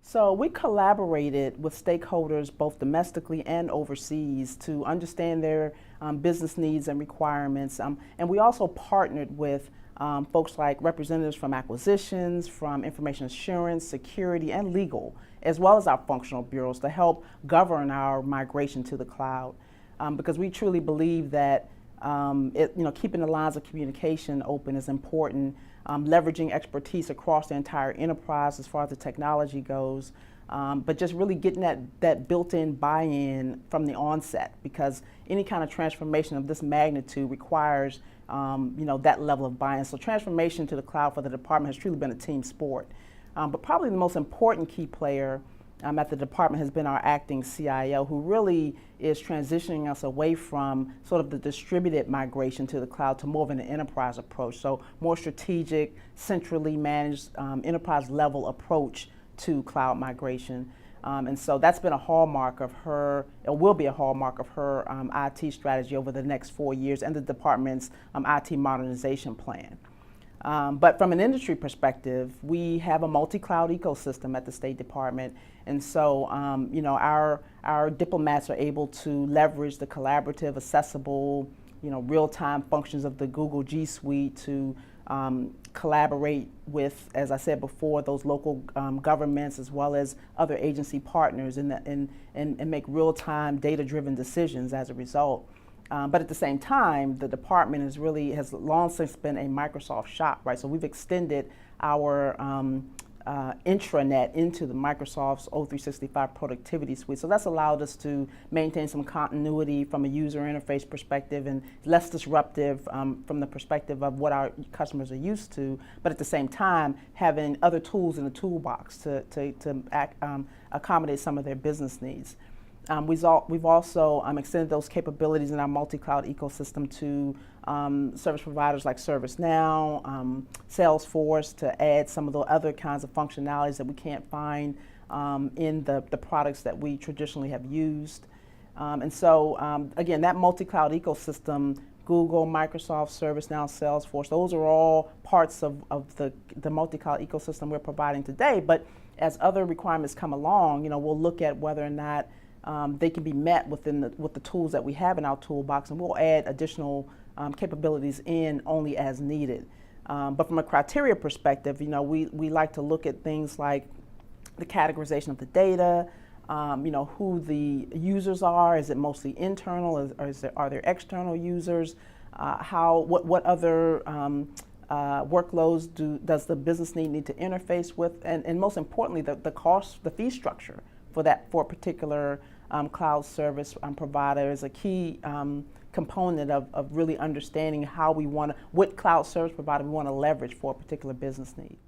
So we collaborated with stakeholders both domestically and overseas to understand their business needs and requirements. And we also partnered with folks like representatives from acquisitions, from information assurance, security, and legal, as well as our functional bureaus to help govern our migration to the cloud. Because we truly believe that keeping the lines of communication open is important, leveraging expertise across the entire enterprise as far as the technology goes, but just really getting that built-in buy-in from the onset, because any kind of transformation of this magnitude requires that level of buy-in. So transformation to the cloud for the department has truly been a team sport. But probably the most important key player at the department has been our acting CIO, who really is transitioning us away from sort of the distributed migration to the cloud to more of an enterprise approach. So more strategic, centrally managed, enterprise level approach to cloud migration. And so that's been a hallmark of her, it will be a hallmark of her IT strategy over the next 4 years and the department's IT modernization plan. But from an industry perspective, we have a multi-cloud ecosystem at the State Department, and so our diplomats are able to leverage the collaborative, accessible, real-time functions of the Google G Suite to collaborate with, as I said before, those local governments as well as other agency partners and make real-time, data-driven decisions as a result. But at the same time, the department has long since been a Microsoft shop, right? So we've extended our intranet into the Microsoft's O365 productivity suite. So that's allowed us to maintain some continuity from a user interface perspective and less disruptive from the perspective of what our customers are used to, but at the same time, having other tools in the toolbox to accommodate some of their business needs. We've also extended those capabilities in our multi-cloud ecosystem to service providers like ServiceNow, Salesforce, to add some of the other kinds of functionalities that we can't find in the products that we traditionally have used. And so, again, that multi-cloud ecosystem, Google, Microsoft, ServiceNow, Salesforce, those are all parts of the multi-cloud ecosystem we're providing today. But as other requirements come along, we'll look at whether or not they can be met with the tools that we have in our toolbox, and we'll add additional capabilities in only as needed. But from a criteria perspective, we like to look at things like the categorization of the data, who the users are. Is it mostly internal, or are there external users? What other workloads does the business need to interface with, and most importantly, the cost, the fee structure for a particular cloud service provider is a key component of really understanding what cloud service provider we want to leverage for a particular business need.